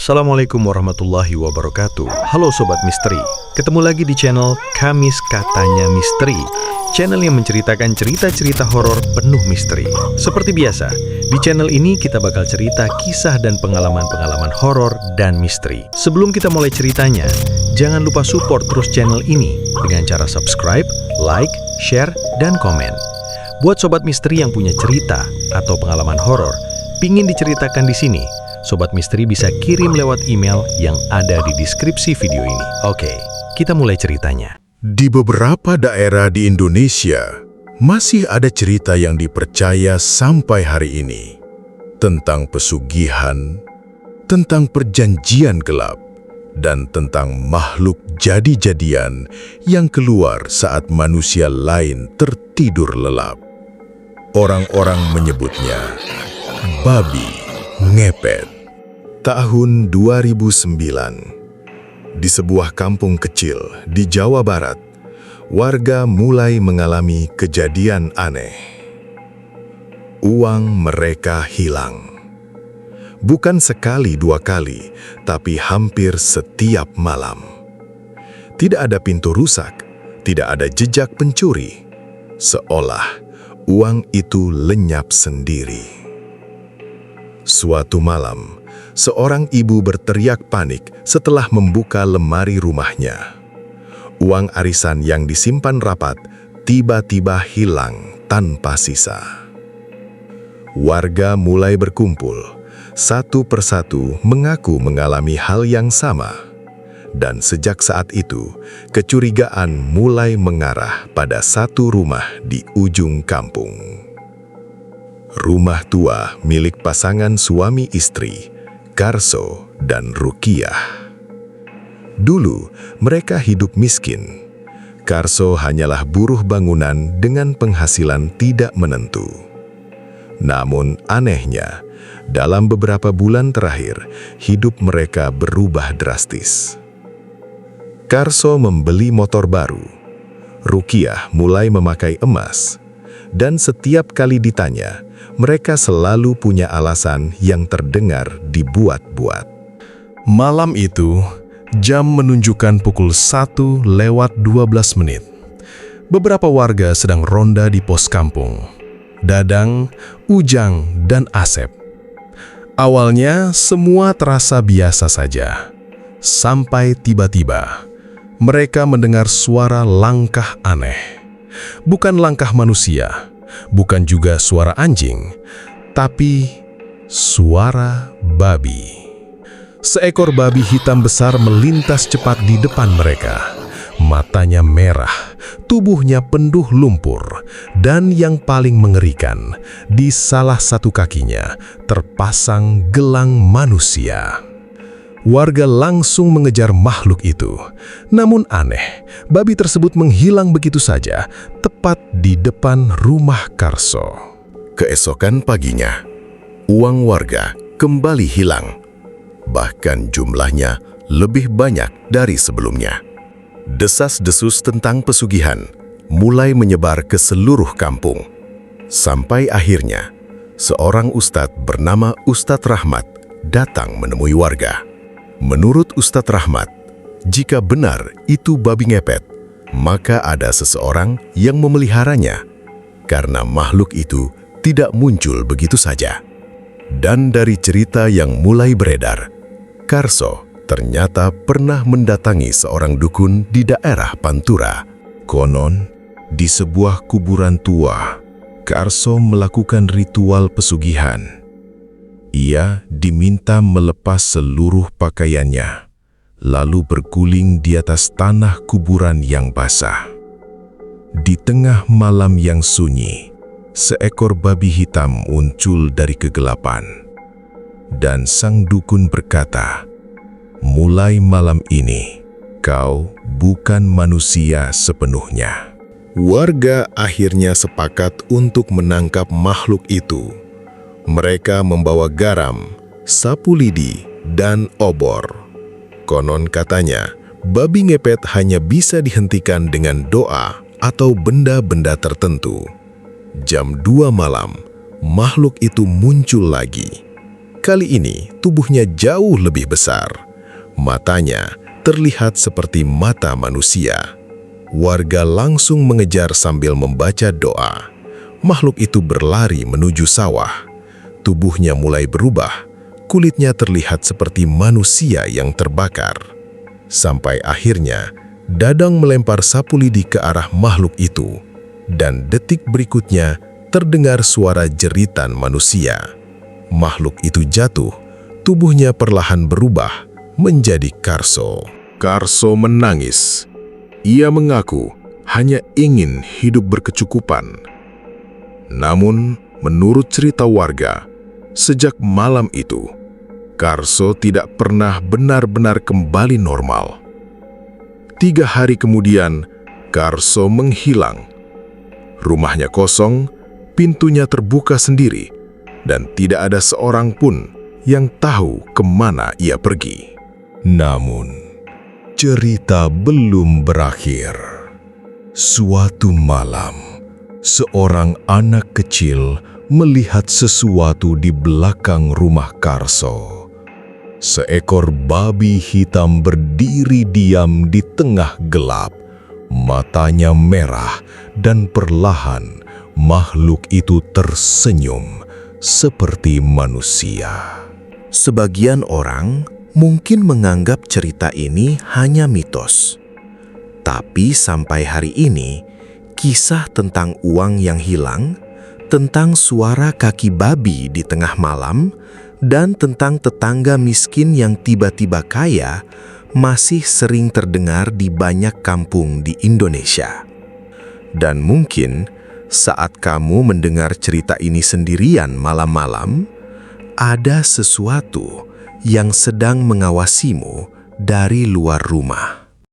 Assalamualaikum warahmatullahi wabarakatuh. Halo Sobat Misteri, ketemu lagi di channel Kamis Katanya Misteri, channel yang menceritakan cerita-cerita horor penuh misteri. Seperti biasa, di channel ini kita bakal cerita kisah dan pengalaman-pengalaman horor dan misteri. Sebelum kita mulai ceritanya, jangan lupa support terus channel ini dengan cara subscribe, like, share, dan komen. Buat Sobat Misteri yang punya cerita atau pengalaman horor, pingin diceritakan di sini, Sobat Misteri bisa kirim lewat email yang ada di deskripsi video ini. Oke, kita mulai ceritanya. Di beberapa daerah di Indonesia, masih ada cerita yang dipercaya sampai hari ini. Tentang pesugihan, tentang perjanjian gelap, dan tentang makhluk jadi-jadian yang keluar saat manusia lain tertidur lelap. Orang-orang menyebutnya babi ngepet. Tahun 2009, di sebuah kampung kecil di Jawa Barat, warga mulai mengalami kejadian aneh. Uang mereka hilang. Bukan sekali dua kali, tapi hampir setiap malam. Tidak ada pintu rusak, tidak ada jejak pencuri. Seolah uang itu lenyap sendiri. Suatu malam, seorang ibu berteriak panik setelah membuka lemari rumahnya. Uang arisan yang disimpan rapat tiba-tiba hilang tanpa sisa. Warga mulai berkumpul, satu persatu mengaku mengalami hal yang sama. Dan sejak saat itu, kecurigaan mulai mengarah pada satu rumah di ujung kampung. Rumah tua milik pasangan suami istri, Karso dan Rukiah. Dulu, mereka hidup miskin. Karso hanyalah buruh bangunan dengan penghasilan tidak menentu. Namun anehnya, dalam beberapa bulan terakhir, hidup mereka berubah drastis. Karso membeli motor baru. Rukiah mulai memakai emas. Dan setiap kali ditanya, mereka selalu punya alasan yang terdengar dibuat-buat. Malam itu, jam menunjukkan pukul 1:12. Beberapa warga sedang ronda di pos kampung. Dadang, Ujang, dan Asep. Awalnya, semua terasa biasa saja. Sampai tiba-tiba, mereka mendengar suara langkah aneh. Bukan langkah manusia, bukan juga suara anjing, tapi suara babi. Seekor babi hitam besar melintas cepat di depan mereka. Matanya merah, tubuhnya penuh lumpur, dan yang paling mengerikan, di salah satu kakinya terpasang gelang manusia. Warga langsung mengejar makhluk itu. Namun aneh, babi tersebut menghilang begitu saja, tepat di depan rumah Karso. Keesokan paginya, uang warga kembali hilang. Bahkan jumlahnya lebih banyak dari sebelumnya. Desas-desus tentang pesugihan mulai menyebar ke seluruh kampung. Sampai akhirnya, seorang ustadz bernama Ustadz Rahmat datang menemui warga. Menurut Ustadz Rahmat, jika benar itu babi ngepet, maka ada seseorang yang memeliharanya, karena makhluk itu tidak muncul begitu saja. Dan dari cerita yang mulai beredar, Karso ternyata pernah mendatangi seorang dukun di daerah Pantura. Konon, di sebuah kuburan tua, Karso melakukan ritual pesugihan. Ia diminta melepas seluruh pakaiannya, lalu berguling di atas tanah kuburan yang basah. Di tengah malam yang sunyi, seekor babi hitam muncul dari kegelapan. Dan sang dukun berkata, "Mulai malam ini, kau bukan manusia sepenuhnya." Warga akhirnya sepakat untuk menangkap makhluk itu. Mereka membawa garam, sapu lidi, dan obor. Konon katanya, babi ngepet hanya bisa dihentikan dengan doa atau benda-benda tertentu. Jam 2 malam, makhluk itu muncul lagi. Kali ini tubuhnya jauh lebih besar. Matanya terlihat seperti mata manusia. Warga langsung mengejar sambil membaca doa. Makhluk itu berlari menuju sawah. Tubuhnya mulai berubah. Kulitnya terlihat seperti manusia yang terbakar. Sampai akhirnya, Dadang melempar sapu lidi ke arah makhluk itu. Dan detik berikutnya, terdengar suara jeritan manusia. Makhluk itu jatuh, tubuhnya perlahan berubah menjadi Karso. Karso menangis. Ia mengaku hanya ingin hidup berkecukupan. Namun, menurut cerita warga, sejak malam itu, Karso tidak pernah benar-benar kembali normal. 3 hari kemudian, Karso menghilang. Rumahnya kosong, pintunya terbuka sendiri, dan tidak ada seorang pun yang tahu kemana ia pergi. Namun, cerita belum berakhir. Suatu malam, seorang anak kecil melihat sesuatu di belakang rumah Karso. Seekor babi hitam berdiri diam di tengah gelap. Matanya merah dan perlahan makhluk itu tersenyum seperti manusia. Sebagian orang mungkin menganggap cerita ini hanya mitos. Tapi sampai hari ini, kisah tentang uang yang hilang, tentang suara kaki babi di tengah malam, dan tentang tetangga miskin yang tiba-tiba kaya masih sering terdengar di banyak kampung di Indonesia. Dan mungkin saat kamu mendengar cerita ini sendirian malam-malam, ada sesuatu yang sedang mengawasimu dari luar rumah.